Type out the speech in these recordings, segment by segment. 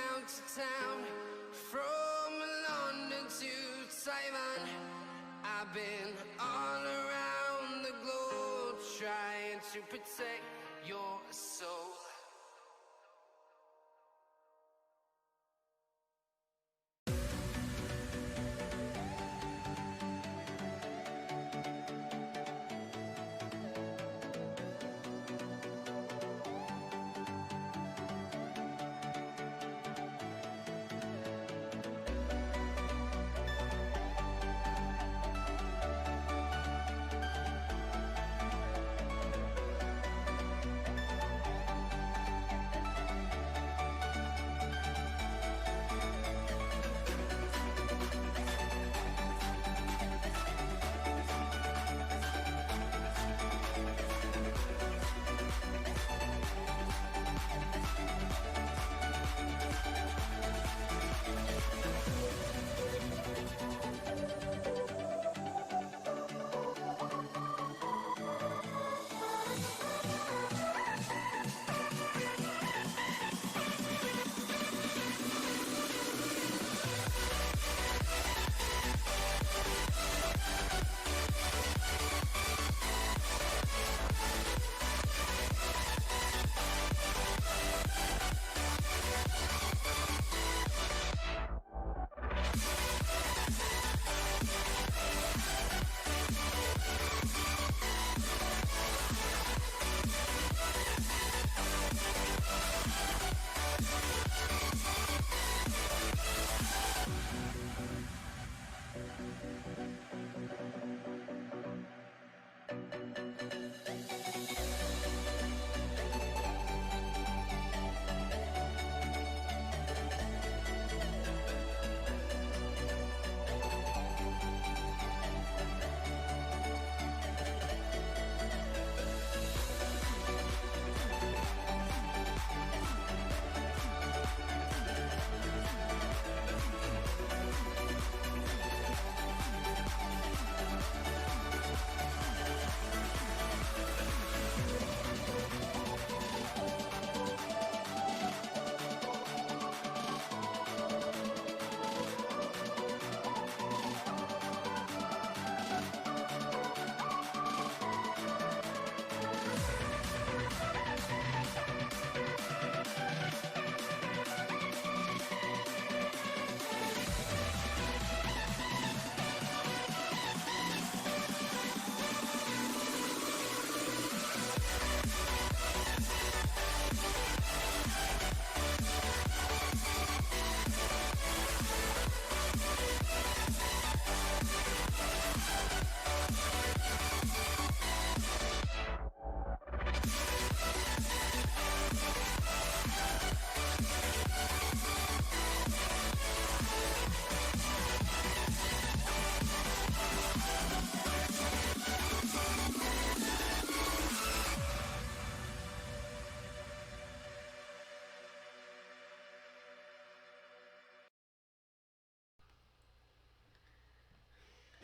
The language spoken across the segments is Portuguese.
town to town, from London to Taiwan. I've been all around the globe trying to protect your soul.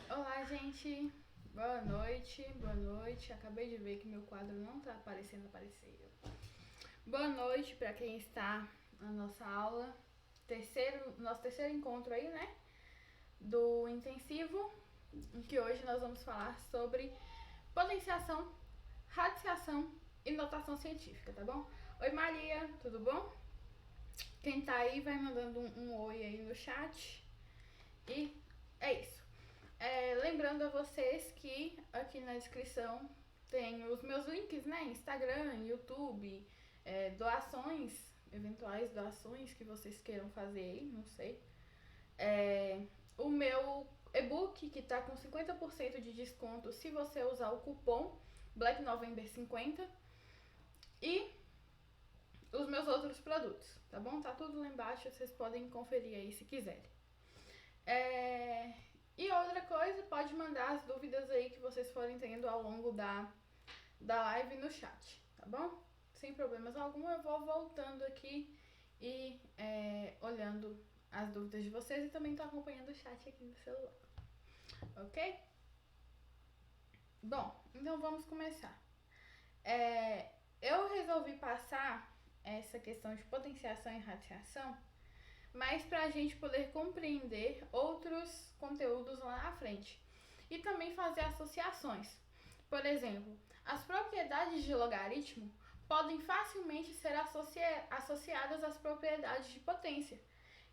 Olá, gente. Boa noite, boa noite. Acabei de ver que meu quadro não tá aparecendo, apareceu. Boa noite para quem está na nossa aula. Nosso terceiro encontro aí, né? Do intensivo, em que hoje nós vamos falar sobre potenciação, radiciação e notação científica, tá bom? Oi, Maria, tudo bom? Quem tá aí vai mandando um oi aí no chat. E é isso. Lembrando a vocês que aqui na descrição tem os meus links, né? Instagram, YouTube, doações, eventuais doações que vocês queiram fazer aí, não sei. O meu e-book que tá com 50% de desconto se você usar o cupom BlackNovember50 e os meus outros produtos, tá bom? Tá tudo lá embaixo, vocês podem conferir aí se quiserem. E outra coisa, pode mandar as dúvidas aí que vocês forem tendo ao longo da live no chat, tá bom? Sem problemas algum, eu vou voltando aqui e olhando as dúvidas de vocês e também tô acompanhando o chat aqui no celular, ok? Bom, então vamos começar. Eu resolvi passar essa questão de potenciação e radiação mas para a gente poder compreender outros conteúdos lá na frente. E também fazer associações. Por exemplo, as propriedades de logaritmo podem facilmente ser associadas às propriedades de potência.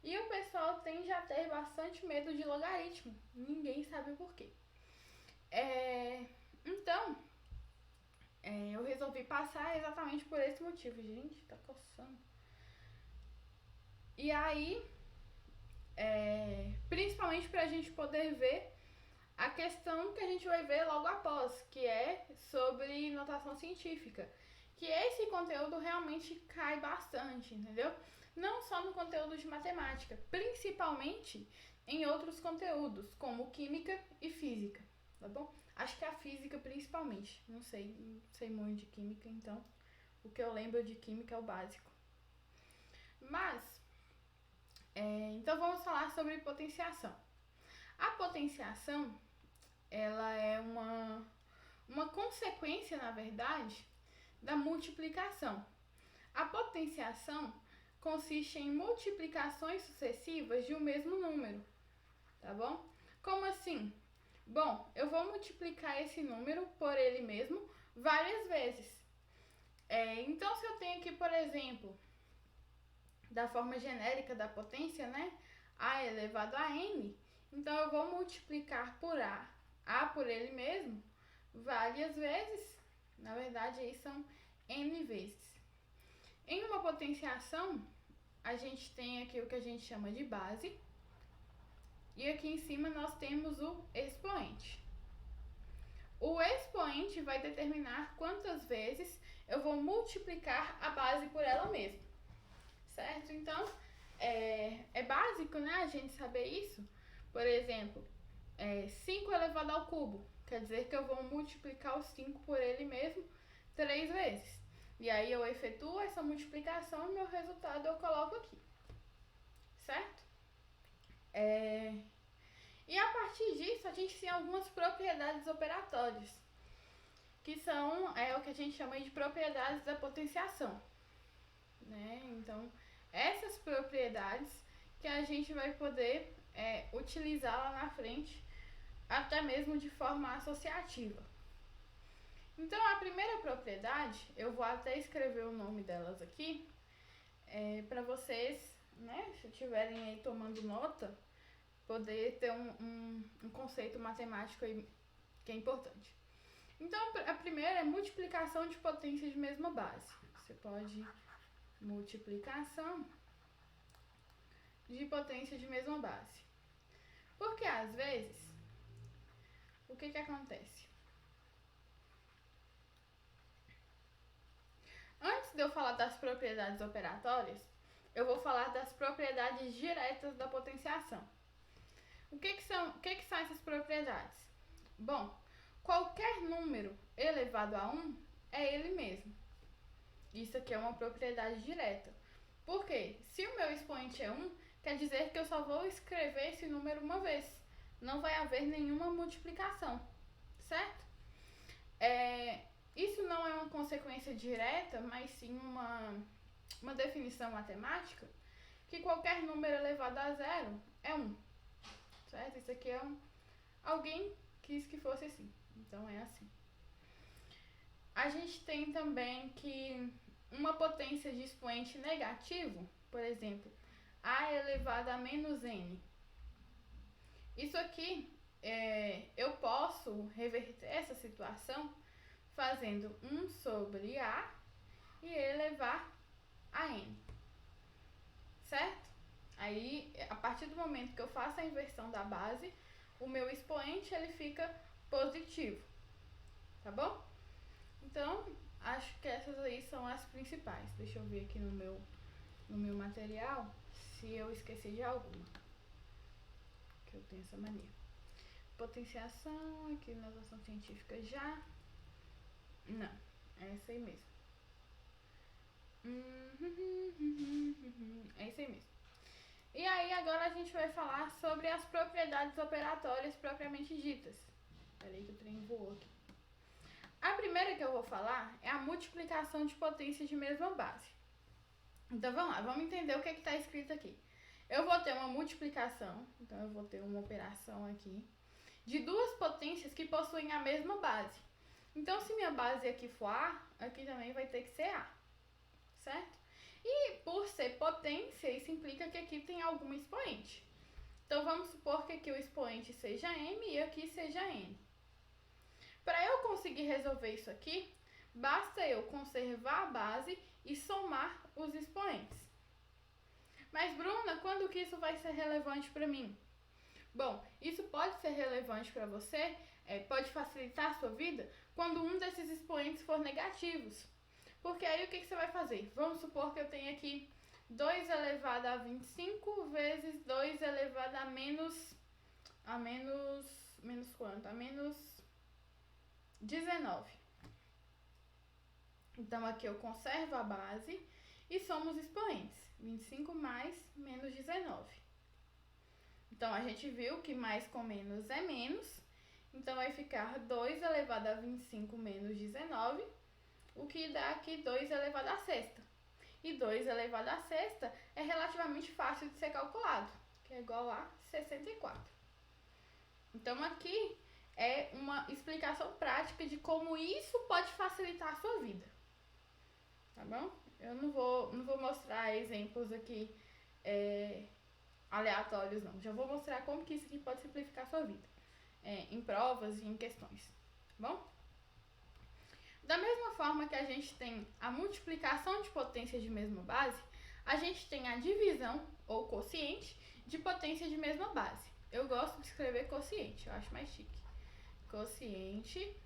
E o pessoal tende a ter bastante medo de logaritmo. Ninguém sabe por quê. Então, eu resolvi passar exatamente por esse motivo. Gente, tá coçando. E aí, principalmente para a gente poder ver a questão que a gente vai ver logo após, que é sobre notação científica. Que esse conteúdo realmente cai bastante, entendeu? Não só no conteúdo de matemática, principalmente em outros conteúdos, como química e física, tá bom? Acho que a física principalmente, não sei muito de química, então o que eu lembro de química é o básico. Mas, então vamos falar sobre potenciação. A potenciação, ela é uma consequência, na verdade, da multiplicação. A potenciação consiste em multiplicações sucessivas de um mesmo número, tá bom? Como assim? Bom, eu vou multiplicar esse número por ele mesmo várias vezes. Então, se eu tenho aqui, por exemplo, da forma genérica da potência, né? A elevado a n, então eu vou multiplicar por a por ele mesmo, várias vezes. Na verdade, aí são n vezes. Em uma potenciação, a gente tem aqui o que a gente chama de base. E aqui em cima nós temos o expoente. O expoente vai determinar quantas vezes eu vou multiplicar a base por ela mesma. Certo? Então, é básico, né, a gente saber isso. Por exemplo, 5 elevado ao cubo. Quer dizer que eu vou multiplicar o 5 por ele mesmo 3 vezes. E aí eu efetuo essa multiplicação e meu resultado eu coloco aqui. Certo? E a partir disso, a gente tem algumas propriedades operatórias, que são o que a gente chama de propriedades da potenciação. Né? Então, essas propriedades que a gente vai poder utilizar lá na frente, até mesmo de forma associativa. Então, a primeira propriedade, eu vou até escrever o nome delas aqui, para vocês, né, se estiverem aí tomando nota, poder ter um conceito matemático aí que é importante. Então, a primeira é multiplicação de potências de mesma base. Você pode multiplicação de potências de mesma base. Porque, às vezes, o que acontece? Antes de eu falar das propriedades operatórias, eu vou falar das propriedades diretas da potenciação. O que são essas propriedades? Bom, qualquer número elevado a 1 é ele mesmo. Isso aqui é uma propriedade direta. Por quê? Se o meu expoente é 1, quer dizer que eu só vou escrever esse número uma vez. Não vai haver nenhuma multiplicação, certo? Isso não é uma consequência direta, mas sim uma definição matemática, que qualquer número elevado a 0 é 1. Certo? Isso aqui alguém quis que fosse assim. Então é assim. A gente tem também que uma potência de expoente negativo, por exemplo, a elevado a menos n. Isso aqui, eu posso reverter essa situação fazendo 1 sobre a e elevar a n. Certo? Aí, a partir do momento que eu faço a inversão da base, o meu expoente ele fica positivo, tá bom? Então, acho que essas aí são as principais. Deixa eu ver aqui no meu material se eu esqueci de alguma, que eu tenho essa mania. Potenciação, aqui notação científica já. Não, é essa aí mesmo. É isso aí mesmo. E aí agora a gente vai falar sobre as propriedades operatórias propriamente ditas. Peraí que o trem voou aqui. A primeira que eu vou falar é a multiplicação de potências de mesma base. Então vamos lá, vamos entender o que está escrito aqui. eu vou ter uma multiplicação, então eu vou ter uma operação aqui, de duas potências que possuem a mesma base. Então, se minha base aqui for A, aqui também vai ter que ser A, certo? E por ser potência, isso implica que aqui tem algum expoente. Então, vamos supor que aqui o expoente seja M e aqui seja N. Para eu conseguir resolver isso aqui, basta eu conservar a base e somar os expoentes. Mas, Bruna, quando que isso vai ser relevante para mim? Bom, isso pode ser relevante para você, pode facilitar a sua vida, quando um desses expoentes for negativos. Porque aí o que você vai fazer? Vamos supor que eu tenho aqui 2 elevado a 25 vezes 2 elevado a menos quanto? A menos 19. Então, aqui eu conservo a base e somo os expoentes. 25 mais menos 19. Então, a gente viu que mais com menos é menos. Então, vai ficar 2 elevado a 25 menos 19, o que dá aqui 2 elevado a sexta. E 2 elevado a sexta é relativamente fácil de ser calculado, que é igual a 64. Então, aqui é uma explicação prática de como isso pode facilitar a sua vida. Tá bom? Eu não vou mostrar exemplos aqui aleatórios, não. Já vou mostrar como que isso aqui pode simplificar a sua vida. Em provas e em questões. Tá bom? Da mesma forma que a gente tem a multiplicação de potências de mesma base, a gente tem a divisão, ou quociente, de potência de mesma base. Eu gosto de escrever quociente, eu acho mais chique. Quociente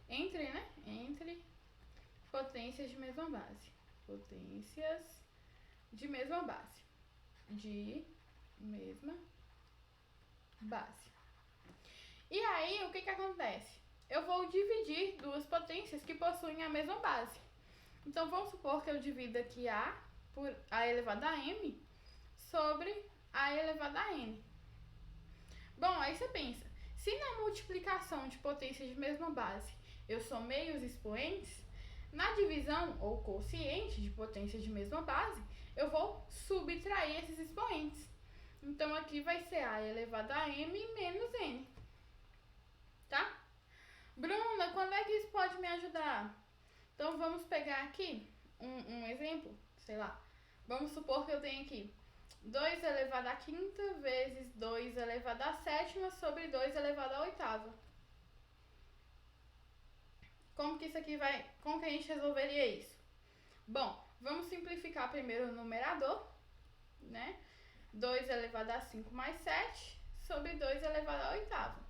entre potências de mesma base. Potências de mesma base. De mesma base. E aí, o que acontece? Eu vou dividir duas potências que possuem a mesma base. Então, vamos supor que eu divido aqui A por A elevado a M sobre A elevado a N. Bom, aí você pensa, se na multiplicação de potências de mesma base eu somei os expoentes, na divisão ou quociente de potências de mesma base, eu vou subtrair esses expoentes. Então, aqui vai ser A elevado a M menos N. Tá? Bruna, quando é que isso pode me ajudar? Então, vamos pegar aqui um exemplo, sei lá. Vamos supor que eu tenho aqui 2 elevado a quinta vezes 2 elevado a sétima sobre 2 elevado a oitava. Como que isso aqui como que a gente resolveria isso? Bom, vamos simplificar primeiro o numerador, né? 2 elevado a 5 mais 7 sobre 2 elevado a oitava.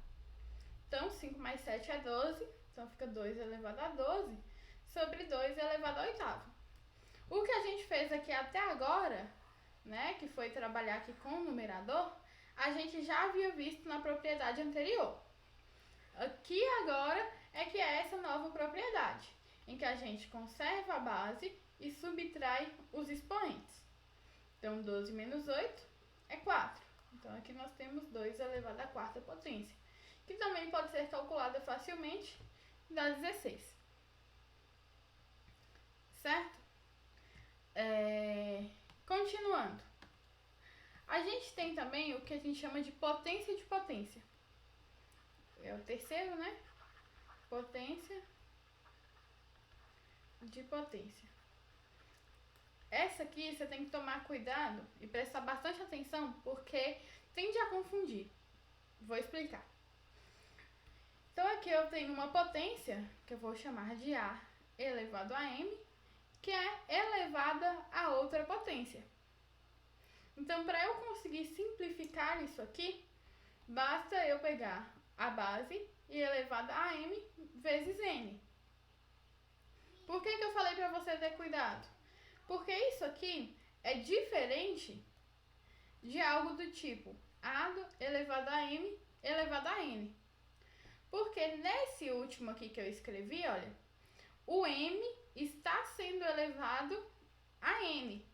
Então, 5 mais 7 é 12, então fica 2 elevado a 12 sobre 2 elevado a oitava. O que a gente fez aqui até agora, né, que foi trabalhar aqui com o numerador, a gente já havia visto na propriedade anterior. Aqui agora é que é essa nova propriedade, em que a gente conserva a base e subtrai os expoentes. Então, 12 menos 8 é 4. Então, aqui nós temos 2 elevado à quarta potência, que também pode ser calculada facilmente, dá 16. Certo? Continuando. A gente tem também o que a gente chama de potência de potência. É o terceiro, né? Potência de potência. Essa aqui você tem que tomar cuidado e prestar bastante atenção, porque tende a confundir. Vou explicar. Então, aqui eu tenho uma potência, que eu vou chamar de A elevado a M, que é elevada a outra potência. Então, para eu conseguir simplificar isso aqui, basta eu pegar a base e elevada a M vezes N. Por que eu falei para você ter cuidado? Porque isso aqui é diferente de algo do tipo A elevado a M elevado a N. Porque nesse último aqui que eu escrevi, olha, o M está sendo elevado a N.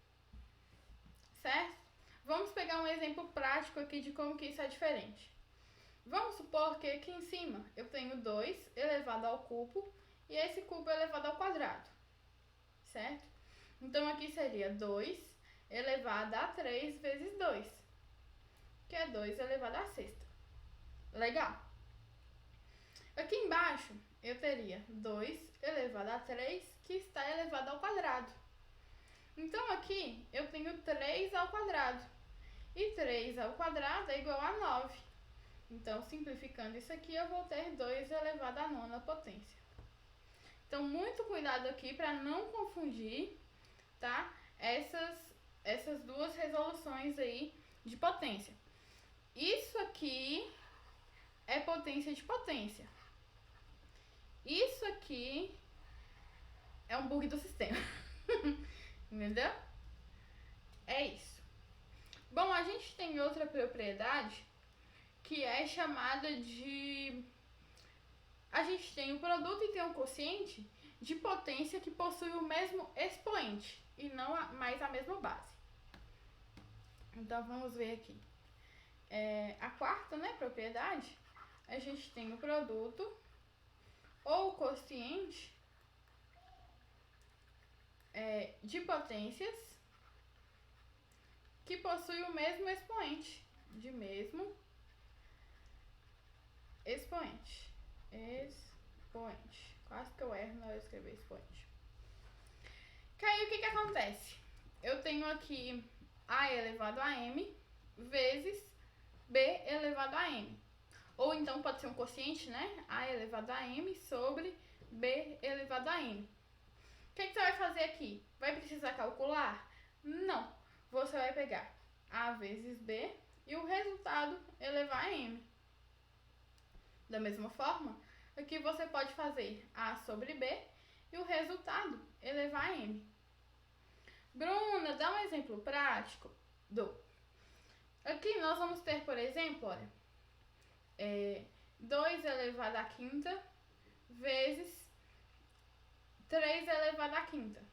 Certo? Vamos pegar um exemplo prático aqui de como que isso é diferente. Vamos supor que aqui em cima eu tenho 2 elevado ao cubo e esse cubo elevado ao quadrado. Certo? Então, aqui seria 2 elevado a 3 vezes 2. 2 elevado à sexta. Legal? Aqui embaixo eu teria 2 elevado a 3, que está elevado ao quadrado. Então aqui eu tenho 3 ao quadrado. E 3 ao quadrado é igual a 9. Então, simplificando isso aqui, eu vou ter 2 elevado à nona potência. Então, muito cuidado aqui para não confundir, tá? Essas duas resoluções aí de potência. Isso aqui é potência de potência. Isso aqui é um bug do sistema. Entendeu? É isso. Bom, a gente tem outra propriedade que é chamada de... A gente tem o produto e tem o quociente de potência que possui o mesmo expoente e não mais a mesma base. Então, vamos ver aqui. A quarta, né, propriedade, a gente tem o produto ou o quociente de potências que possui o mesmo expoente. De mesmo expoente. Expoente. Quase que eu erro na hora de escrever expoente. Que aí o que acontece? Eu tenho aqui A elevado a M vezes B elevado a M. Ou então pode ser um quociente, né? A elevado a M sobre B elevado a M. O que você vai fazer aqui? Vai precisar calcular? Não. Você vai pegar A vezes B e o resultado elevar a M. Da mesma forma, aqui você pode fazer A sobre B e o resultado elevar a M. Bruna, dá um exemplo prático? Dou. Aqui nós vamos ter, por exemplo, olha, 2 elevado à quinta vezes 3 elevado à quinta.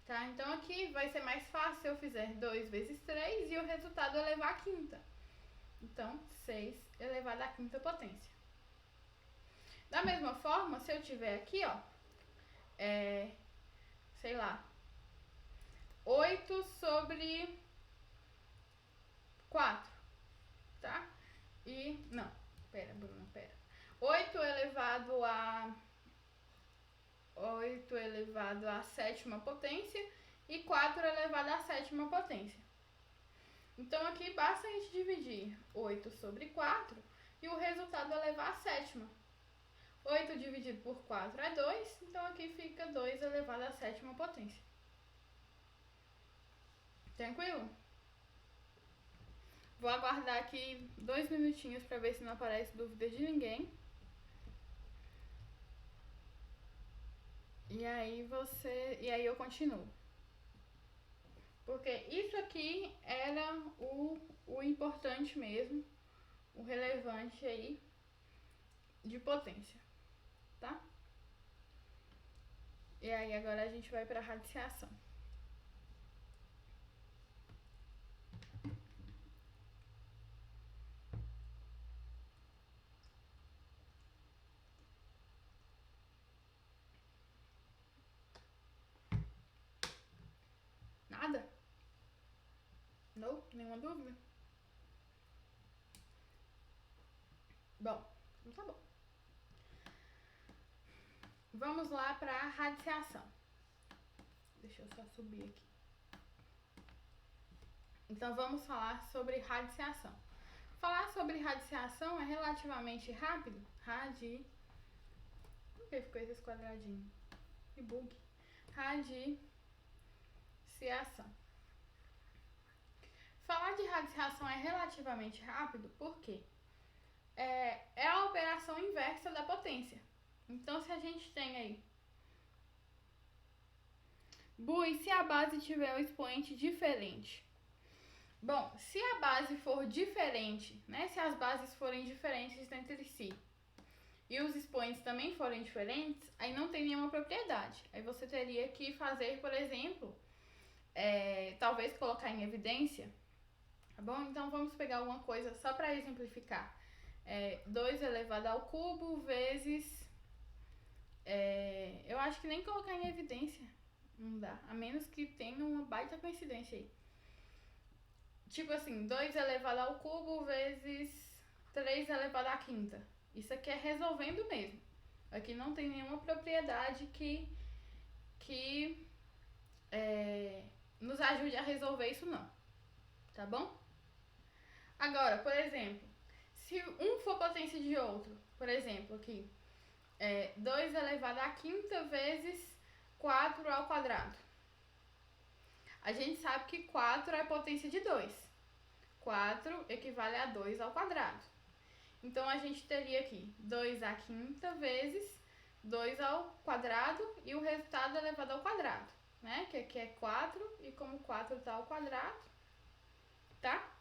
Tá? Então aqui vai ser mais fácil se eu fizer 2 vezes 3 e o resultado elevar à quinta. Então, 6 elevado à quinta potência. Da mesma forma, se eu tiver aqui, ó, sei lá, 8 sobre 4, tá? E, não, pera, Bruna, pera. 8 elevado à sétima potência e 4 elevado à sétima potência. Então, aqui basta a gente dividir 8 sobre 4 e o resultado elevar à sétima. 8 dividido por 4 é 2, então aqui fica 2 elevado à sétima potência. Tranquilo? Vou aguardar aqui 2 minutinhos para ver se não aparece dúvida de ninguém. E aí eu continuo. Porque isso aqui era o importante mesmo, o relevante aí de potência, tá? E aí agora a gente vai para a radiciação. Nada? Não? Nenhuma dúvida? Bom, então tá bom. Vamos lá para a radiciação. Deixa eu só subir aqui. Então vamos falar sobre radiciação. Falar sobre radiciação é relativamente rápido. Por que ficou esse quadradinho? Que bug. Radiciação. Falar de radiciação é relativamente rápido porque é a operação inversa da potência. Então, se a gente tem aí e se a base tiver um expoente diferente? Bom, se a base for diferente, né? Se as bases forem diferentes entre si e os expoentes também forem diferentes, aí não tem nenhuma propriedade. Aí você teria que fazer, por exemplo, talvez colocar em evidência, tá bom? Então vamos pegar alguma coisa só para exemplificar. 2 elevado ao cubo vezes... eu acho que nem colocar em evidência não dá, a menos que tenha uma baita coincidência aí. Tipo assim, 2 elevado ao cubo vezes 3 elevado à quinta. Isso aqui é resolvendo mesmo. Aqui não tem nenhuma propriedade que nos ajude a resolver isso não. Tá bom? Agora, por exemplo, se um for potência de outro, por exemplo, aqui, 2 elevado à quinta vezes 4 ao quadrado. A gente sabe que 4 é potência de 2. 4 equivale a 2 ao quadrado. Então, a gente teria aqui 2 à quinta vezes 2 ao quadrado e o resultado elevado ao quadrado, né? Que aqui é 4 e como 4 está ao quadrado, tá?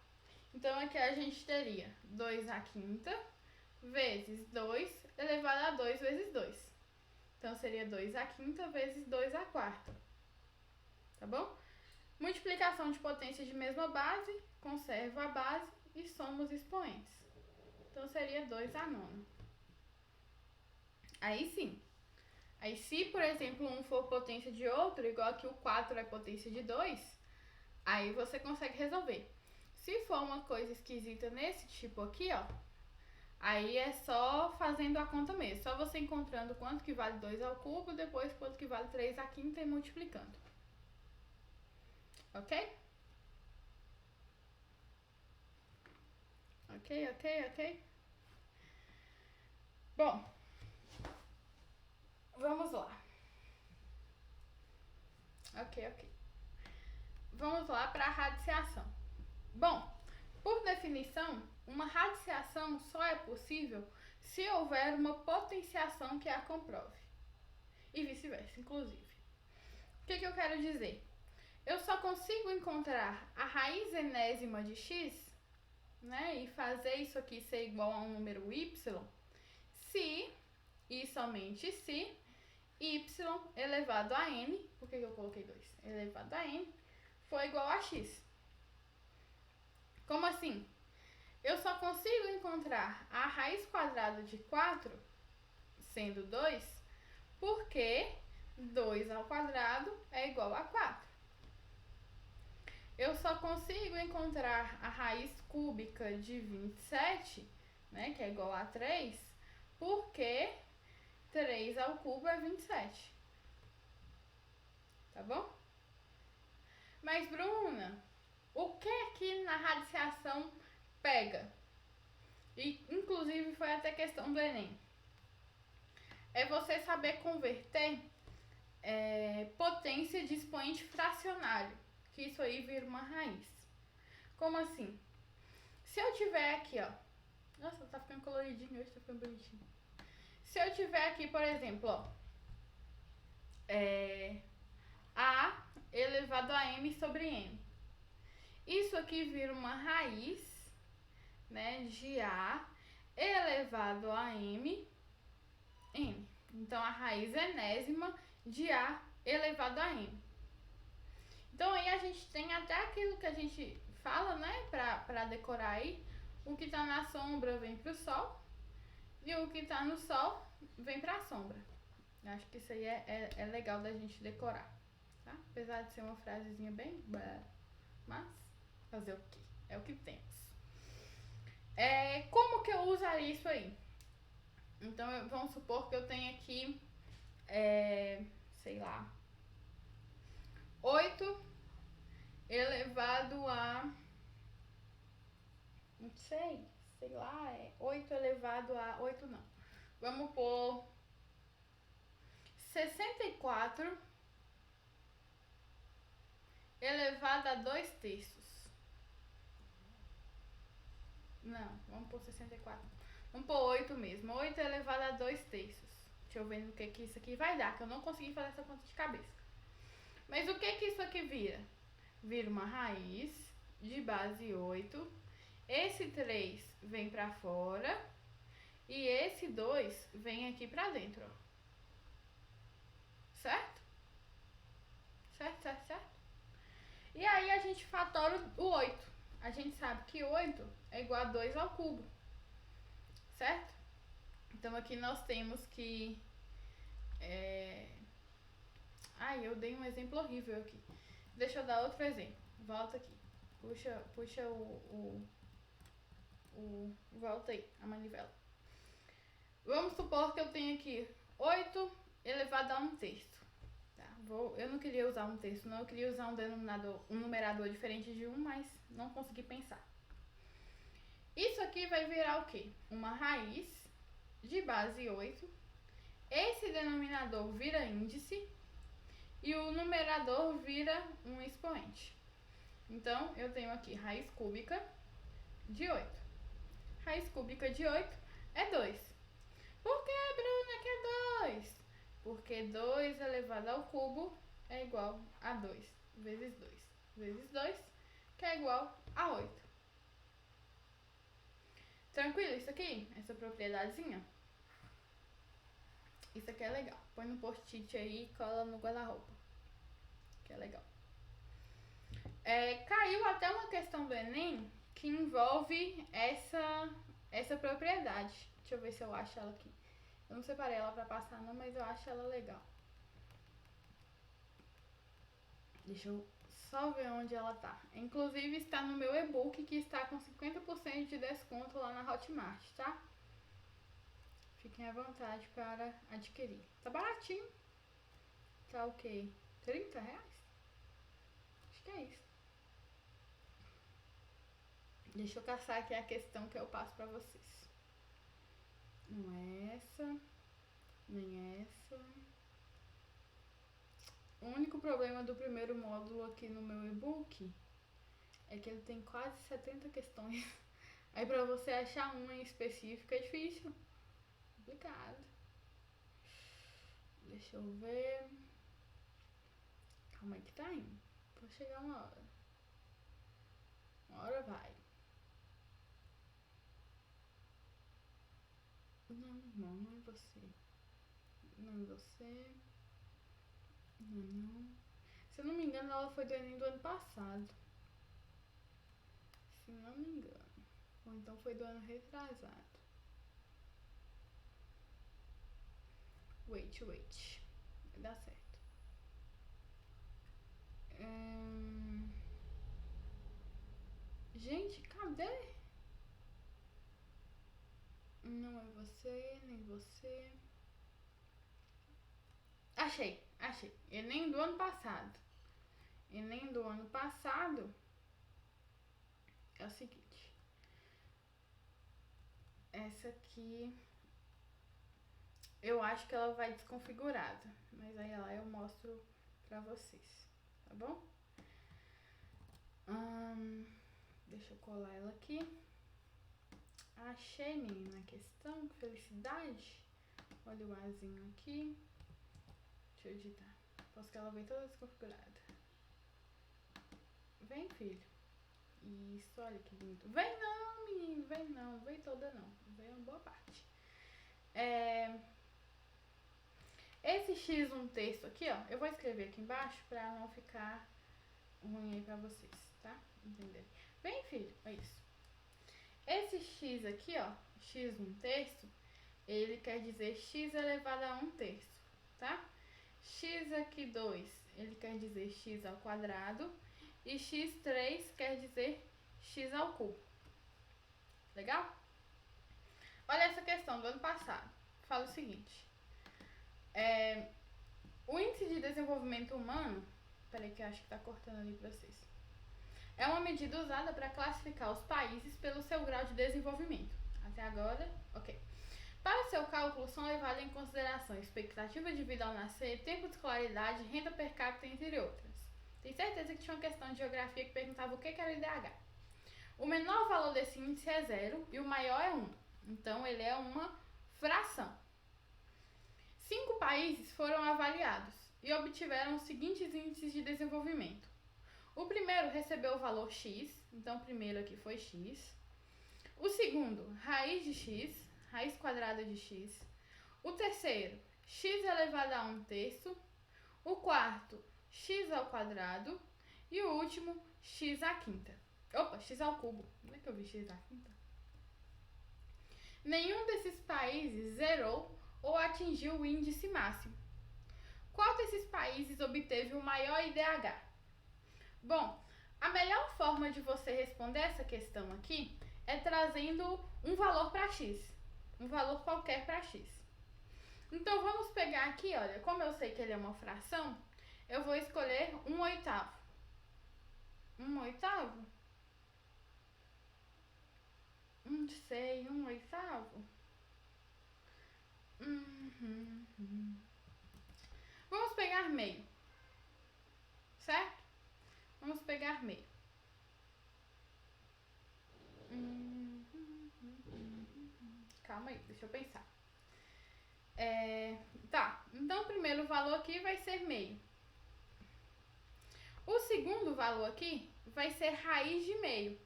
Então, aqui a gente teria 2 à quinta vezes 2 elevado a 2 vezes 2. Então, seria 2 à quinta vezes 2 à quarta. Tá bom? Multiplicação de potência de mesma base, conservo a base e somo os expoentes. Então, seria 2 à nona. Aí sim. Aí, se, por exemplo, um for potência de outro, igual que o 4 é potência de 2, aí você consegue resolver. Se for uma coisa esquisita nesse tipo aqui, ó, aí é só fazendo a conta mesmo. Só você encontrando quanto que vale 2 ao cubo, depois quanto que vale 3 à quinta e multiplicando. Ok? Ok. Bom, vamos lá. Ok. Vamos lá para a radiciação. Bom, por definição, uma radiciação só é possível se houver uma potenciação que a comprove. E vice-versa, inclusive. O que eu quero dizer? Eu só consigo encontrar a raiz enésima de x, né, e fazer isso aqui ser igual a um número y, se, e somente se, y elevado a n, por que eu coloquei 2? Elevado a n, for igual a x. Como assim? Eu só consigo encontrar a raiz quadrada de 4, sendo 2, porque 2 ao quadrado é igual a 4. Eu só consigo encontrar a raiz cúbica de 27, né, que é igual a 3, porque 3 ao cubo é 27. Tá bom? Mas, Bruna, o que aqui na radiciação pega? E, inclusive, foi até questão do Enem. É você saber converter potência de expoente fracionário, que isso aí vira uma raiz. Como assim? Se eu tiver aqui, ó, nossa, tá ficando coloridinho hoje, tá ficando bonitinho. Se eu tiver aqui, por exemplo, ó, A elevado a M sobre N. Isso aqui vira uma raiz, né, de A elevado a M, N. Então, a raiz enésima de A elevado a M. Então, aí a gente tem até aquilo que a gente fala, né, pra decorar aí. O que tá na sombra vem pro sol e o que tá no sol vem pra sombra. Eu acho que isso aí é legal da gente decorar, tá? Apesar de ser uma frasezinha bem... mas fazer o quê? É o que temos. Como que eu usaria isso aí? Então, vamos supor que eu tenho aqui, sei lá, 8 elevado a... não sei lá, 8 elevado a... 8 não. Vamos pôr 64 elevado a 2/3. Não, vamos pôr 64. Vamos pôr 8 mesmo. 8 elevado a 2/3. Deixa eu ver no que isso aqui vai dar, que eu não consegui fazer essa conta de cabeça. Mas o que isso aqui vira? Vira uma raiz de base 8. Esse 3 vem pra fora. E esse 2 vem aqui pra dentro, ó. Certo? Certo? E aí a gente fatora o 8. A gente sabe que 8 é igual a 2 ao cubo. Certo? Então aqui nós temos que... Ai, eu dei um exemplo horrível aqui. Deixa eu dar outro exemplo. Volta aqui. Puxa volta aí, a manivela. Vamos supor que eu tenho aqui 8 elevado a 1/3. Tá? Eu não queria usar 1/3, não. Eu queria usar um numerador diferente de 1, mas não consegui pensar. Isso aqui vai virar o quê? Uma raiz de base 8. Esse denominador vira índice e o numerador vira um expoente. Então, eu tenho aqui raiz cúbica de 8. Raiz cúbica de 8 é 2. Por que, Bruna, que é 2? Porque 2 elevado ao cubo é igual a 2 vezes 2 vezes 2, que é igual a 8. Tranquilo isso aqui? Essa propriedadezinha? Isso aqui é legal. Põe no post-it aí e cola no guarda-roupa. Que é legal. Caiu até uma questão do Enem que envolve essa propriedade. Deixa eu ver se eu acho ela aqui. Eu não separei ela pra passar não, mas eu acho ela legal. Deixa eu só ver onde ela tá. Inclusive está no meu e-book que está com 50% de desconto lá na Hotmart, tá? Fiquem à vontade para adquirir. Tá baratinho. Tá o quê? R$30? Acho que é isso. Deixa eu caçar aqui a questão que eu passo pra vocês. Não é essa. Nem essa. O único problema do primeiro módulo aqui no meu e-book é que ele tem quase 70 questões. Aí pra você achar uma em específico é difícil. Complicado. Deixa eu ver. Calma aí que tá indo. Pode chegar uma hora. Uma hora vai. Não é você. Não é você. Não. Se eu não me engano, ela foi do Enem do ano passado. Se não me engano. Ou então foi do ano retrasado. Wait. Vai dar certo. Gente, cadê? Não é você, nem você. Achei. Enem do ano passado. Enem do ano passado é o seguinte. Essa aqui eu acho que ela vai desconfigurada, mas aí lá eu mostro pra vocês, tá bom? Deixa eu colar ela aqui. Achei, menina, a questão, felicidade. Olha o Azinho aqui. Deixa eu editar. Posso que ela vem toda desconfigurada. Vem, filho. Isso, olha que lindo. Vem não, menino, vem não. Vem toda não. Vem uma boa parte. Esse x1/3 aqui, ó, eu vou escrever aqui embaixo pra não ficar ruim aí pra vocês, tá? Entenderem. Vem, filho, é isso. Esse x aqui, ó, x1/3, ele quer dizer x elevado a 1/3, tá? X aqui 2, ele quer dizer x ao quadrado. E x3 quer dizer x ao cubo. Legal? Olha essa questão do ano passado. Fala o seguinte. O índice de desenvolvimento humano... Peraí que eu acho que tá cortando ali pra vocês. É uma medida usada para classificar os países pelo seu grau de desenvolvimento. Até agora, ok. Para seu cálculo, são levadas em consideração expectativa de vida ao nascer, tempo de escolaridade, renda per capita, entre outras. Tenho certeza que tinha uma questão de geografia que perguntava o que era o IDH. O menor valor desse índice é 0 e o maior é 1. Então, ele é uma fração. 5 países foram avaliados e obtiveram os seguintes índices de desenvolvimento. O primeiro recebeu o valor x, então o primeiro aqui foi x. O segundo, raiz de x, raiz quadrada de x. O terceiro, x elevado a 1/3. O quarto, x ao quadrado. E o último, x à quinta. Opa, x ao cubo. Como é que eu vi x à quinta? Nenhum desses países zerou ou atingiu o índice máximo. Qual desses países obteve o maior IDH? Bom, A melhor forma de você responder essa questão aqui é trazendo um valor para x, um valor qualquer para x. Então, vamos pegar aqui, olha, como eu sei que ele é uma fração, eu vou escolher 1/8. 1/8? Não sei, 1/8? Vamos pegar meio, certo? Vamos pegar meio. Calma aí, deixa eu pensar. Tá, então o primeiro valor aqui vai ser meio. O segundo valor aqui vai ser raiz de meio.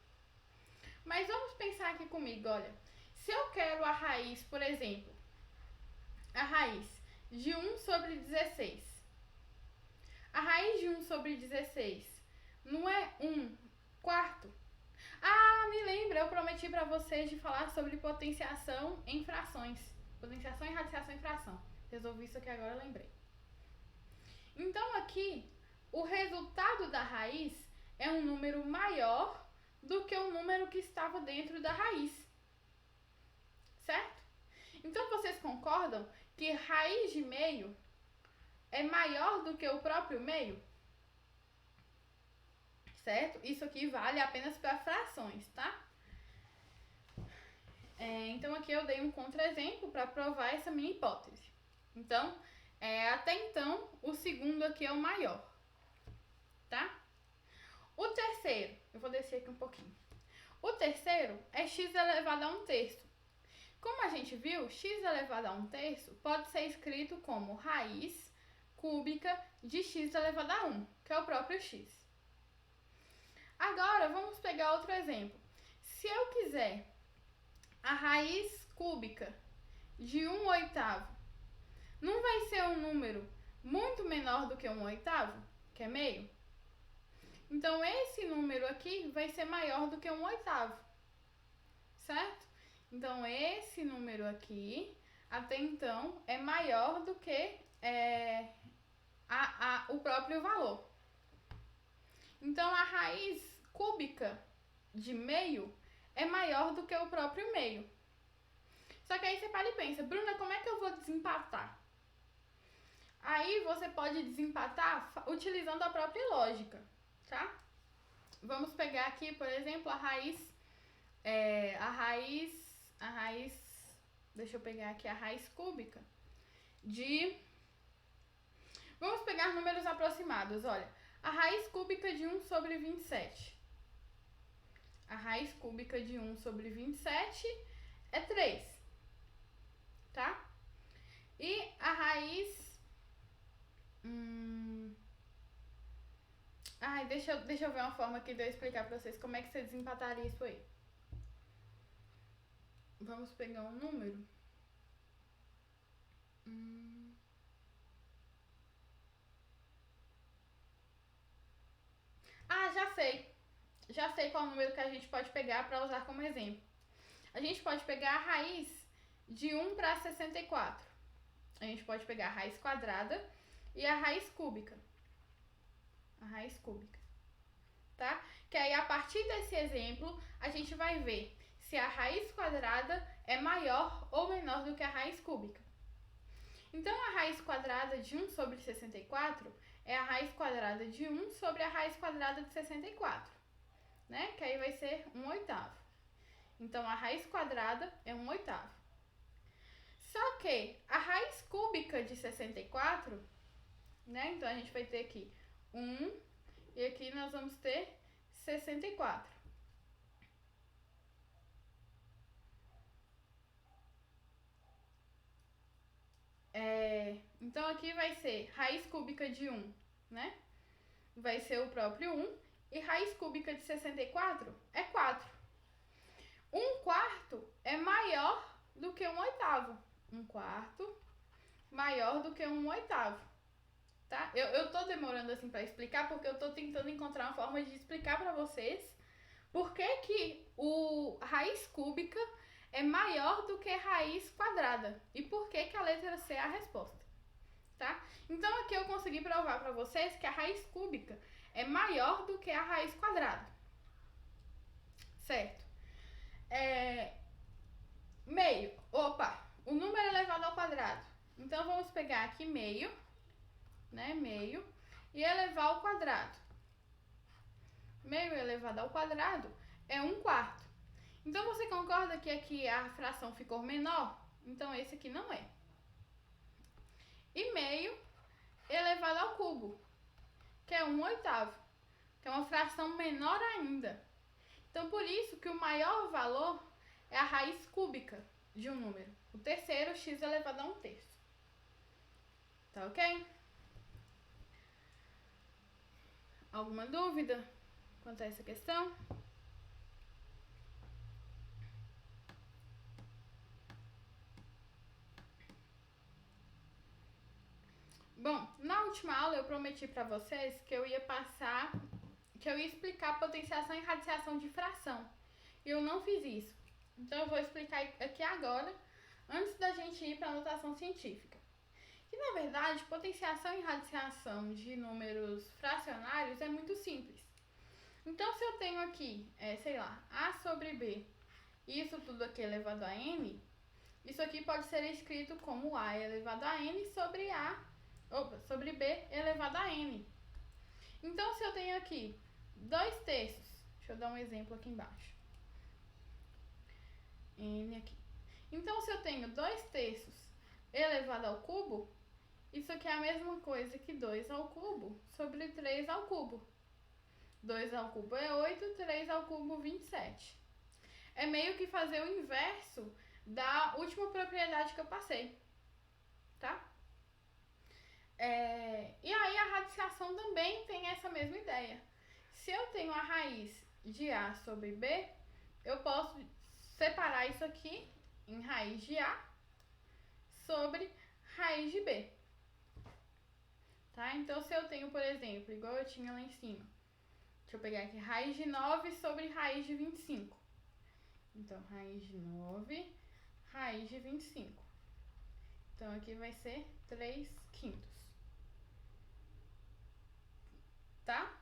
Mas vamos pensar aqui comigo, olha. Se eu quero a raiz, por exemplo, a raiz de 1/16. A raiz de 1/16 não é 1/4? Ah, me lembra, eu prometi pra vocês de falar sobre potenciação em frações. Potenciação e radiciação em fração. Resolvi isso aqui agora, eu lembrei. Então aqui, o resultado da raiz é um número maior do que o número que estava dentro da raiz. Certo? Então vocês concordam que raiz de meio é maior do que o próprio meio? Certo? Isso aqui vale apenas para frações, tá? Então aqui eu dei um contra-exemplo para provar essa minha hipótese. Então, até então, o segundo aqui é o maior, tá? O terceiro, eu vou descer aqui um pouquinho. O terceiro é x elevado a 1/3. Como a gente viu, x elevado a 1/3 pode ser escrito como raiz cúbica de x elevado a 1, que é o próprio x. Agora, vamos pegar outro exemplo. Se eu quiser a raiz cúbica de 1/8, não vai ser um número muito menor do que 1/8, que é meio? Então, esse número aqui vai ser maior do que 1/8, certo? Então, esse número aqui, até então, é maior do que o próprio valor. Então, a raiz cúbica de meio é maior do que o próprio meio. Só que aí você para e pensa, Bruna, como é que eu vou desempatar? Aí você pode desempatar utilizando a própria lógica, tá? Vamos pegar aqui, por exemplo, a raiz, deixa eu pegar aqui a raiz cúbica de... Vamos pegar números aproximados, olha. A raiz cúbica de 1/27. A raiz cúbica de 1/27 é 3, tá? E a raiz... deixa eu ver uma forma aqui de eu explicar pra vocês como é que você desempataria isso aí. Vamos pegar um número. Já sei qual número que a gente pode pegar para usar como exemplo. A gente pode pegar a raiz de 1/64. A gente pode pegar a raiz quadrada e a raiz cúbica. A raiz cúbica, tá? Que aí, a partir desse exemplo, a gente vai ver se a raiz quadrada é maior ou menor do que a raiz cúbica. Então, a raiz quadrada de 1/64 é a raiz quadrada de 1 sobre a raiz quadrada de 64, né? Que aí vai ser 1/8. Então, a raiz quadrada é 1/8. Só que a raiz cúbica de 64, né? Então, a gente vai ter aqui 1 e aqui nós vamos ter 64. Então, aqui vai ser raiz cúbica de 1, né? Vai ser o próprio 1. E raiz cúbica de 64 é 4. 1/4 é maior do que 1/8. 1/4 maior do que 1/8. Tá? Eu tô demorando assim pra explicar porque eu tô tentando encontrar uma forma de explicar pra vocês por que o raiz cúbica é maior do que raiz quadrada e por que a letra C é a resposta, tá? Então aqui eu consegui provar pra vocês que a raiz cúbica é maior do que a raiz quadrada. Certo? Meio. Opa! O número elevado ao quadrado. Então, vamos pegar aqui meio, né? Meio. E elevar ao quadrado. Meio elevado ao quadrado é 1/4. Então, você concorda que aqui a fração ficou menor? Então, esse aqui não é. E meio elevado ao cubo, que é 1/8, que é uma fração menor ainda. Então, por isso que o maior valor é a raiz cúbica de um número. O terceiro, x elevado a 1/3. Tá ok? Alguma dúvida quanto a essa questão? Bom, na última aula eu prometi para vocês que eu ia explicar potenciação e radiciação de fração. E eu não fiz isso. Então eu vou explicar aqui agora, antes da gente ir para a notação científica. Que na verdade, potenciação e radiciação de números fracionários é muito simples. Então se eu tenho aqui, sei lá, a sobre b, e isso tudo aqui elevado a n, isso aqui pode ser escrito como a elevado a n sobre b elevado a n. Então, se eu tenho aqui 2/3, deixa eu dar um exemplo aqui embaixo. N aqui. Então, se eu tenho 2/3 elevado ao cubo, isso aqui é a mesma coisa que 2 ao cubo sobre 3 ao cubo. 2 ao cubo é 8, 3 ao cubo 27. É meio que fazer o inverso da última propriedade que eu passei, tá? E aí a radiciação também tem essa mesma ideia. Se eu tenho a raiz de A sobre B, eu posso separar isso aqui em raiz de A sobre raiz de B. Tá? Então, se eu tenho, por exemplo, igual eu tinha lá em cima, deixa eu pegar aqui, raiz de 9 sobre raiz de 25. Então, raiz de 9, raiz de 25. Então, aqui vai ser 3/5. Tá?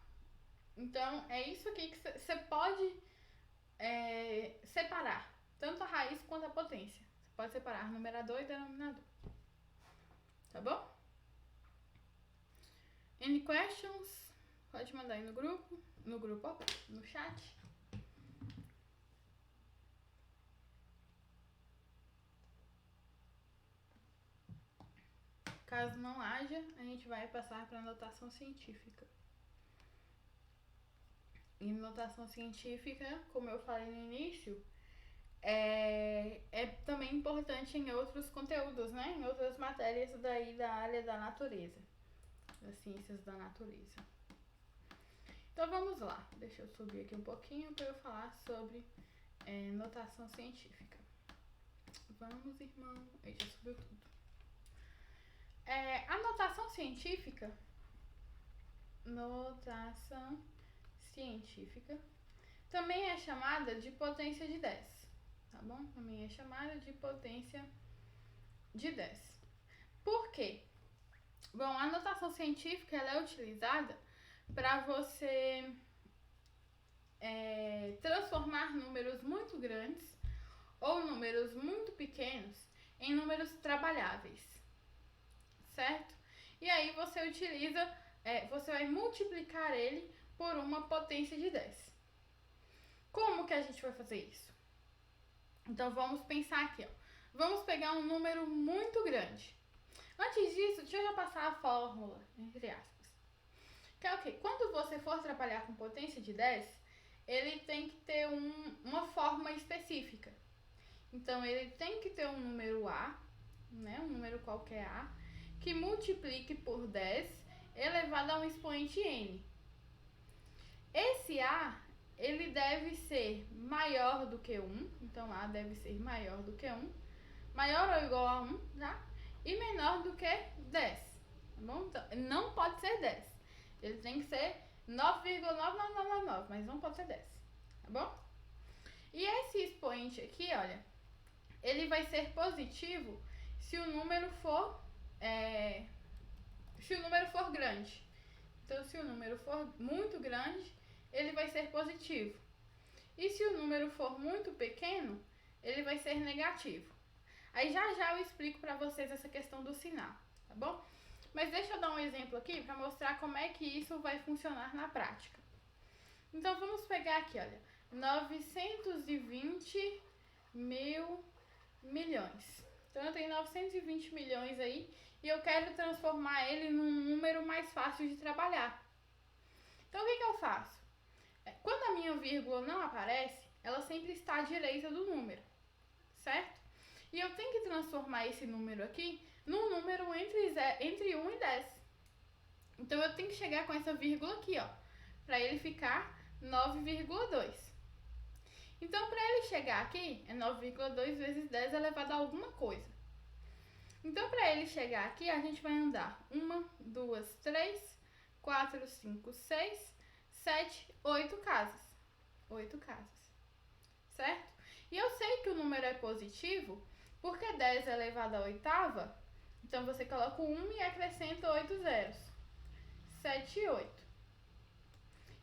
Então, é isso aqui que você pode separar, tanto a raiz quanto a potência. Você pode separar numerador e denominador. Tá bom? Any questions? Pode mandar aí no chat. Caso não haja, a gente vai passar para a notação científica. E notação científica, como eu falei no início, é também importante em outros conteúdos, né? Em outras matérias daí da área da natureza, das ciências da natureza. Então vamos lá, deixa eu subir aqui um pouquinho para eu falar sobre notação científica. Vamos, irmão. Aí já subiu tudo. A notação científica também é chamada de potência de 10, tá bom? Também é chamada de potência de 10. Por quê? Bom, a notação científica ela é utilizada para você transformar números muito grandes ou números muito pequenos em números trabalháveis, certo? E aí você você vai multiplicar ele por uma potência de 10. Como que a gente vai fazer isso? Então, vamos pensar aqui, ó. Vamos pegar um número muito grande. Antes disso, deixa eu já passar a fórmula, entre aspas. Que é o quê? Quando você for trabalhar com potência de 10, ele tem que ter uma forma específica. Então, ele tem que ter um número A, né? Um número qualquer A, que multiplique por 10 elevado a um expoente n. Esse A, ele deve ser maior do que 1, então A deve ser maior do que 1, maior ou igual a 1, tá? E menor do que 10, tá bom? Então, não pode ser 10, ele tem que ser 9,9999, mas não pode ser 10, tá bom? E esse expoente aqui, olha, ele vai ser positivo se o número for grande. Então, se o número for muito grande, ele vai ser positivo. E se o número for muito pequeno, ele vai ser negativo. Aí já eu explico para vocês essa questão do sinal, tá bom? Mas deixa eu dar um exemplo aqui para mostrar como é que isso vai funcionar na prática. Então, vamos pegar aqui, olha, 920 mil milhões. Então, eu tenho 920 milhões aí e eu quero transformar ele num número mais fácil de trabalhar. Então, o que eu faço? Quando a minha vírgula não aparece, ela sempre está à direita do número, certo? E eu tenho que transformar esse número aqui num número entre 1 e 10. Então, eu tenho que chegar com essa vírgula aqui, ó, para ele ficar 9,2. Então, para ele chegar aqui, é 9,2 vezes 10 elevado a alguma coisa. Então, para ele chegar aqui, a gente vai andar 1, 2, 3, 4, 5, 6, 7, 8 casas. 8 casas, certo? E eu sei que o número é positivo, porque 10 elevado à oitava, então você coloca o 1 e acrescenta 8 zeros. 7 e 8.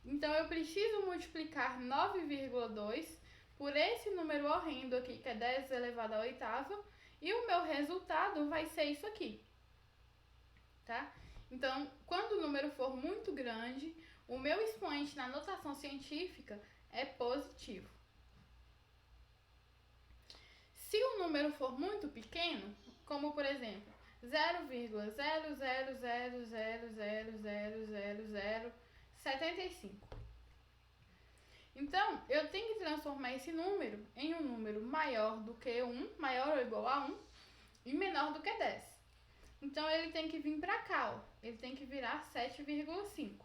Então, eu preciso multiplicar 9,2 por esse número horrendo aqui, que é 10 elevado à oitava, e o meu resultado vai ser isso aqui, tá? Então, quando o número for muito grande, o meu expoente na notação científica é positivo. Se o número for muito pequeno, como por exemplo, 0,000000075. Então, eu tenho que transformar esse número em um número maior do que 1, maior ou igual a 1, e menor do que 10. Então, ele tem que vir para cá, ó. Ele tem que virar 7,5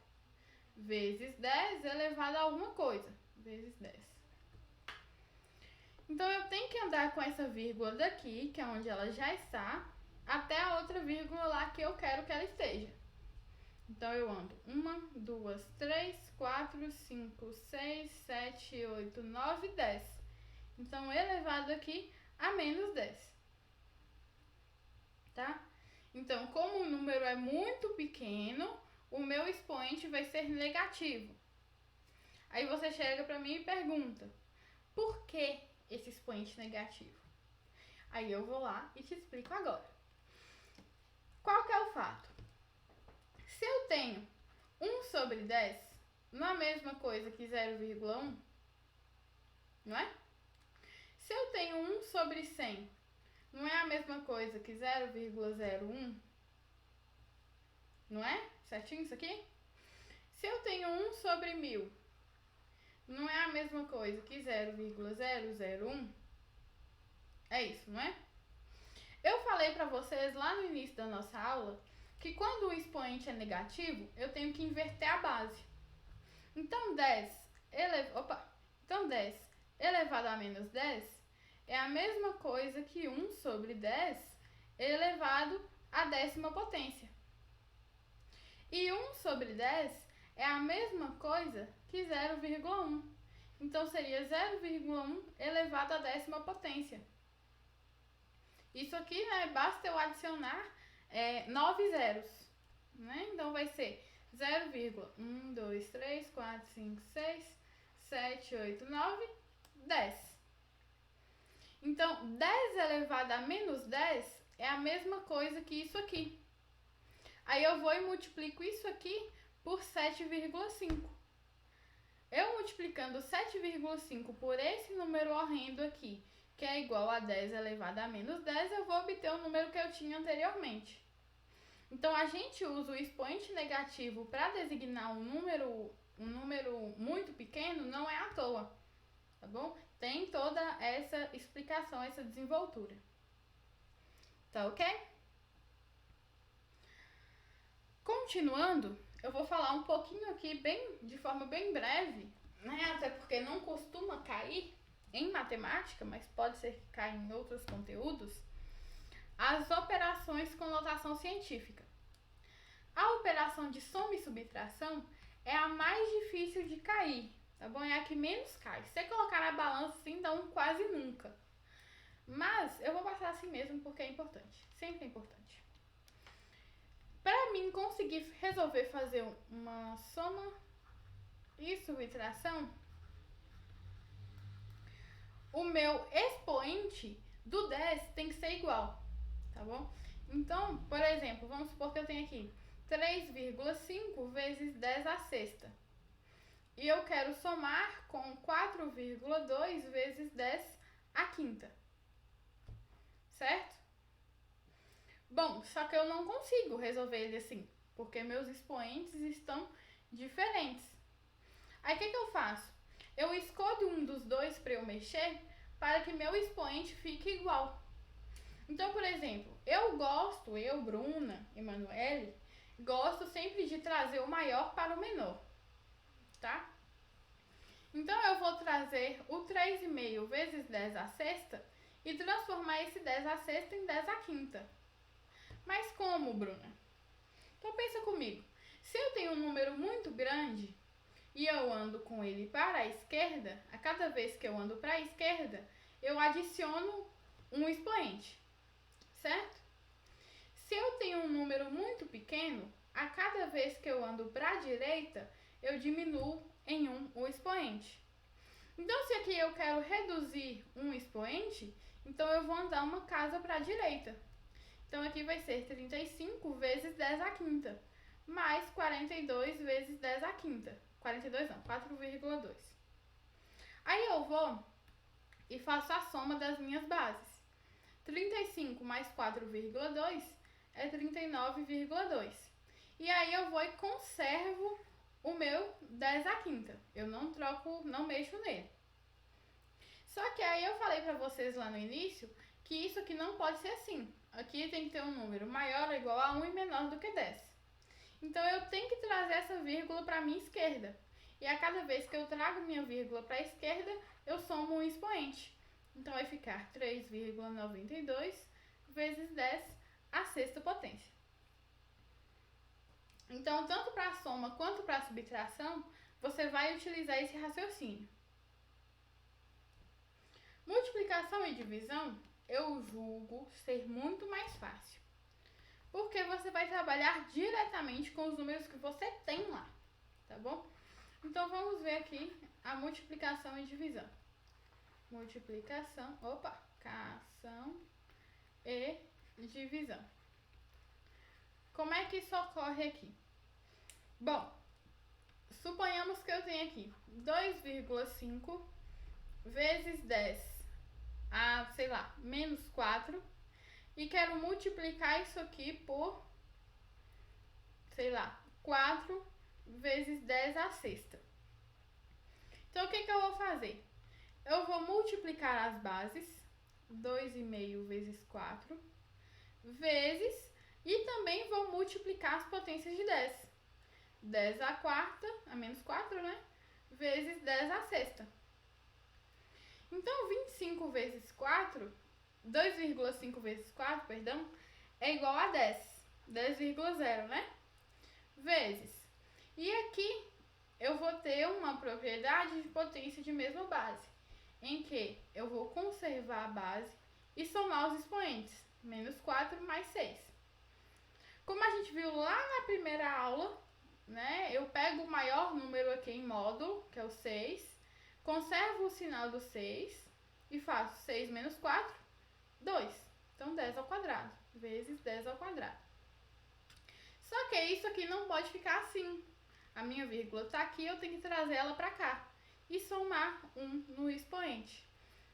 vezes 10 elevado a alguma coisa, vezes 10. Então, eu tenho que andar com essa vírgula daqui, que é onde ela já está, até a outra vírgula lá que eu quero que ela esteja. Então, eu ando 1, 2, 3, 4, 5, 6, 7, 8, 9, 10. Então, elevado aqui a menos 10. Tá? Então, como o número é muito pequeno, o meu expoente vai ser negativo. Aí você chega para mim e pergunta, por que esse expoente negativo? Aí eu vou lá e te explico agora. Qual que é o fato? Se eu tenho 1 sobre 10, não é a mesma coisa que 0,1? Não é? Se eu tenho 1 sobre 100, não é a mesma coisa que 0,01? Não é? Certinho isso aqui? Se eu tenho 1 sobre 1000, não é a mesma coisa que 0,001? É isso, não é? Eu falei para vocês lá no início da nossa aula que quando o expoente é negativo, eu tenho que inverter a base. Então, 10 elevado a menos 10 é a mesma coisa que 1 sobre 10 elevado à 10ª potência. E 1 sobre 10 é a mesma coisa que 0,1. Então, seria 0,1 elevado à 10ª potência. Isso aqui, né, basta eu adicionar 9 zeros. Né? Então, vai ser 0,1, 2, 3, 4, 5, 6, 7, 8, 9, 10. Então, 10 elevado a menos 10 é a mesma coisa que isso aqui. Aí eu vou e multiplico isso aqui por 7,5. Eu multiplicando 7,5 por esse número horrendo aqui, que é igual a 10 elevado a menos 10, eu vou obter o número que eu tinha anteriormente. Então, a gente usa o expoente negativo para designar um número muito pequeno, não é à toa, tá bom? Tem toda essa explicação, essa desenvoltura. Tá ok? Continuando, eu vou falar um pouquinho aqui de forma bem breve, né? Até porque não costuma cair em matemática, mas pode ser que caia em outros conteúdos, as operações com notação científica. A operação de soma e subtração é a mais difícil de cair, tá bom? É a que menos cai. Se você colocar na balança, assim, dá um quase nunca. Mas eu vou passar assim mesmo porque é importante. Sempre é importante. Para mim conseguir resolver fazer uma soma e subtração, o meu expoente do 10 tem que ser igual, tá bom? Então, por exemplo, vamos supor que eu tenho aqui 3,5 vezes 10 à sexta. E eu quero somar com 4,2 vezes 10 à quinta. Certo? Bom, só que eu não consigo resolver ele assim, porque meus expoentes estão diferentes. Aí o que eu faço? Eu escolho um dos dois para eu mexer para que meu expoente fique igual. Então, por exemplo, eu, Bruna, Emanuele, gosto sempre de trazer o maior para o menor, tá? Então, eu vou trazer o 3,5 vezes 10 à sexta e transformar esse 10 à sexta em 10 à quinta. Mas como, Bruna? Então, pensa comigo. Se eu tenho um número muito grande e eu ando com ele para a esquerda, a cada vez que eu ando para a esquerda, eu adiciono um expoente, certo? Se eu tenho um número muito pequeno, a cada vez que eu ando para a direita, eu diminuo em o expoente. Então, se aqui eu quero reduzir um expoente, então eu vou andar uma casa para a direita. Então, aqui vai ser 35 vezes 10 à quinta, mais 42 vezes 10 à quinta. 42 não, 4,2. Aí eu vou e faço a soma das minhas bases. 35 mais 4,2 é 39,2. E aí eu vou e conservo o meu 10 à quinta. Eu não troco, não mexo nele. Só que aí eu falei pra vocês lá no início que isso aqui não pode ser assim. Aqui tem que ter um número maior ou igual a 1 e menor do que 10. Então eu tenho que trazer essa vírgula para a minha esquerda. E a cada vez que eu trago minha vírgula para a esquerda, eu somo um expoente. Então vai ficar 3,92 vezes 10 à sexta potência. Então, tanto para a soma quanto para a subtração, você vai utilizar esse raciocínio. Multiplicação e divisão, eu julgo ser muito mais fácil. Porque você vai trabalhar diretamente com os números que você tem lá, tá bom? Então, vamos ver aqui a multiplicação e divisão. Multiplicação e divisão. Como é que isso ocorre aqui? Bom, suponhamos que eu tenho aqui 2,5 vezes 10 a, sei lá, menos 4 e quero multiplicar isso aqui por, sei lá, 4 vezes 10 à sexta. Então, o que eu vou fazer? Eu vou multiplicar as bases, 2,5 vezes 4, vezes, e também vou multiplicar as potências de 10. 10 à quarta, a menos 4, né? Vezes 10 à sexta. Então, 25 vezes 4, 2,5 vezes 4, perdão, é igual a 10. 10,0, né? Vezes. E aqui eu vou ter uma propriedade de potência de mesma base, em que eu vou conservar a base e somar os expoentes. Menos 4 mais 6. Como a gente viu lá na primeira aula, né? Eu pego o maior número aqui em módulo, que é o 6, conservo o sinal do 6 e faço 6 menos 4, 2. Então, 10 ao quadrado, vezes 10 ao quadrado. Só que isso aqui não pode ficar assim. A minha vírgula está aqui, eu tenho que trazer ela para cá e somar 1 no expoente.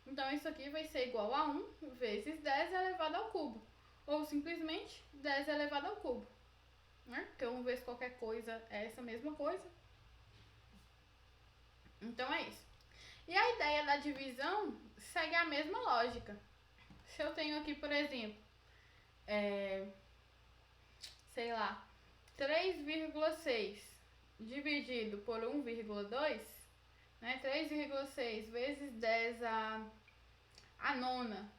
Então, isso aqui vai ser igual a 1 vezes 10 elevado ao cubo. Ou simplesmente 10 elevado ao cubo. Né? Porque 1 vezes qualquer coisa é essa mesma coisa. Então, é isso. E a ideia da divisão segue a mesma lógica. Se eu tenho aqui, por exemplo, sei lá, 3,6 dividido por 1,2, né? 3,6 vezes 10 a nona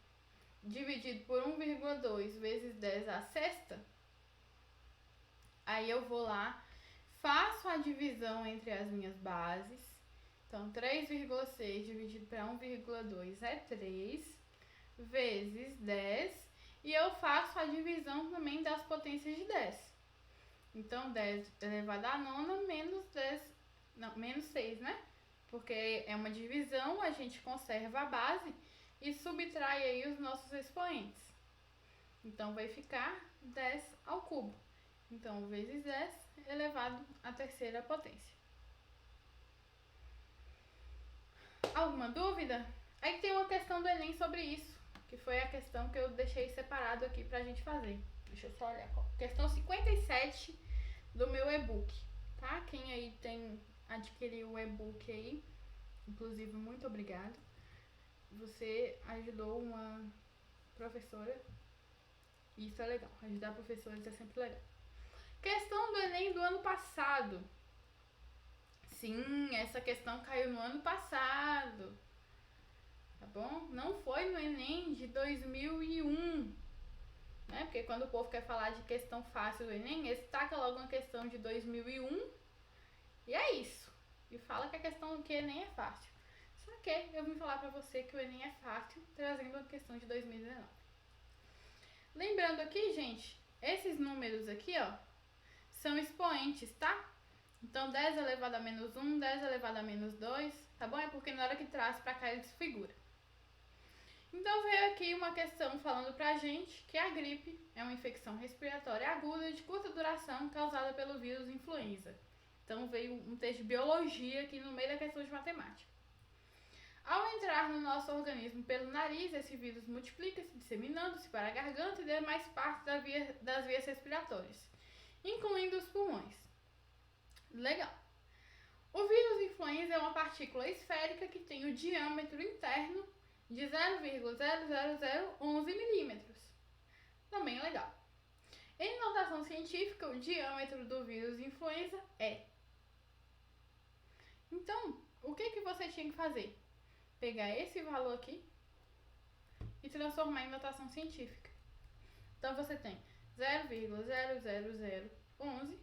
dividido por 1,2 vezes 10 à sexta, aí eu vou lá, faço a divisão entre as minhas bases. Então, 3,6 dividido para 1,2 é 3, vezes 10, e eu faço a divisão também das potências de 10. Então 10 elevado à nona menos 10, não, menos 6, né? Porque é uma divisão, a gente conserva a base e subtrai aí os nossos expoentes. Então vai ficar 10 ao cubo. Então vezes 10 elevado à terceira potência. Alguma dúvida? Aí tem uma questão do Enem sobre isso, que foi a questão que eu deixei separado aqui pra gente fazer. Deixa eu só olhar. Questão 57 do meu e-book, tá? Quem aí adquiriu o e-book aí, inclusive, muito obrigada. Você ajudou uma professora e isso é legal. Ajudar professores é sempre legal. Questão do Enem do ano passado. Sim, essa questão caiu no ano passado. Tá bom? Não foi no Enem de 2001. Né? Porque quando o povo quer falar de questão fácil do Enem, eles tacam logo uma questão de 2001 e é isso. E fala que a questão que Enem é fácil. Só que eu vim falar pra você que o Enem é fácil, trazendo uma questão de 2019. Lembrando aqui, gente, esses números aqui, ó, são expoentes, tá? Então 10 elevado a menos 1, 10 elevado a menos 2, tá bom? É porque na hora que traz pra cá ele desfigura. Então veio aqui uma questão falando pra gente que a gripe é uma infecção respiratória aguda de curta duração causada pelo vírus influenza. Então veio um texto de biologia aqui no meio da questão de matemática. Ao entrar no nosso organismo pelo nariz, esse vírus multiplica-se, disseminando-se para a garganta e demais partes das vias respiratórias, incluindo os pulmões. Legal. O vírus influenza é uma partícula esférica que tem o diâmetro interno de 0,00011 milímetros. Também legal. Em notação científica, o diâmetro do vírus influenza é. Então, o que você tinha que fazer? Pegar esse valor aqui e transformar em notação científica. Então, você tem 0,00011.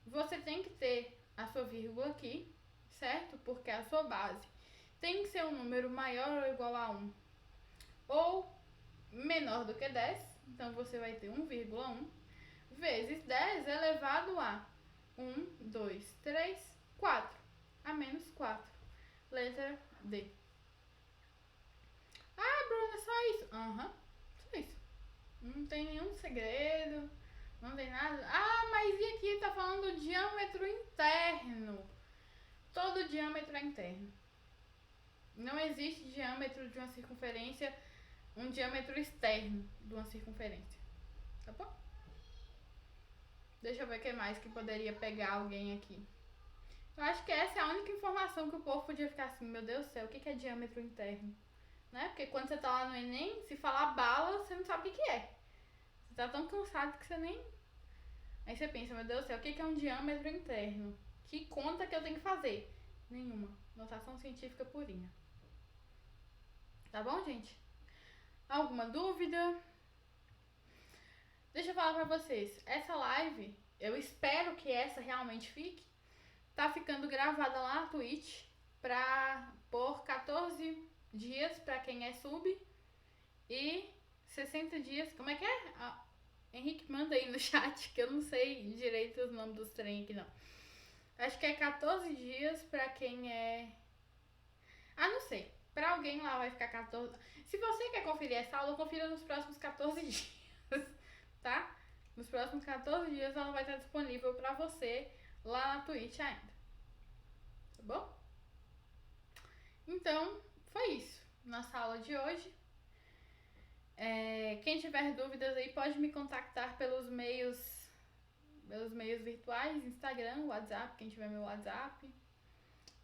Você tem que ter a sua vírgula aqui, certo? Porque a sua base tem que ser um número maior ou igual a 1 ou menor do que 10. Então, você vai ter 1,1 vezes 10 elevado a 1, 2, 3, 4. A menos 4. Letra D. Ah, Bruna, só isso? Aham, só isso. Não tem nenhum segredo, não tem nada. Ah, mas e aqui tá falando do diâmetro interno. Todo diâmetro é interno. Não existe diâmetro de uma circunferência, um diâmetro externo de uma circunferência. Tá bom? Deixa eu ver o que mais que poderia pegar alguém aqui. Eu acho que essa é a única informação que o povo podia ficar assim, meu Deus do céu, o que é diâmetro interno? Né? Porque quando você tá lá no Enem, se falar bala, você não sabe o que é. Você tá tão cansado que você nem... Aí você pensa, meu Deus do céu, o que é um diâmetro interno? Que conta que eu tenho que fazer? Nenhuma. Notação científica purinha. Tá bom, gente? Alguma dúvida? Deixa eu falar pra vocês. Essa live, eu espero que essa realmente fique. Tá ficando gravada lá na Twitch por 14 dias pra quem é sub e 60 dias. Como é que é? Henrique, manda aí no chat que eu não sei direito os nomes dos trem aqui não. Acho que é 14 dias pra quem é... Ah, não sei. Pra alguém lá vai ficar 14... Se você quer conferir essa aula, confira nos próximos 14 dias, tá? Nos próximos 14 dias ela vai estar disponível pra você lá na Twitch ainda. Tá bom? Então, foi isso. Nossa aula de hoje. Quem tiver dúvidas aí pode me contactar pelos meios virtuais, Instagram, WhatsApp, quem tiver meu WhatsApp.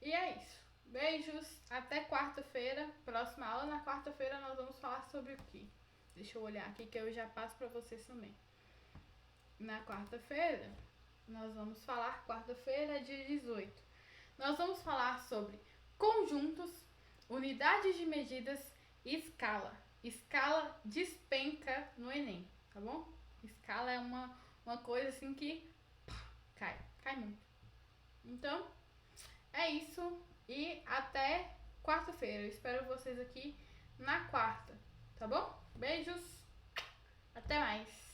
E é isso. Beijos, até quarta-feira, próxima aula. Na quarta-feira nós vamos falar sobre o quê? Deixa eu olhar aqui que eu já passo pra vocês também. Na quarta-feira, nós vamos falar, quarta-feira é dia 18. Nós vamos falar sobre conjuntos, unidades de medidas e escala. Escala despenca no Enem, tá bom? Escala é uma coisa assim que cai muito. Então, é isso e até quarta-feira. Eu espero vocês aqui na quarta, tá bom? Beijos, até mais.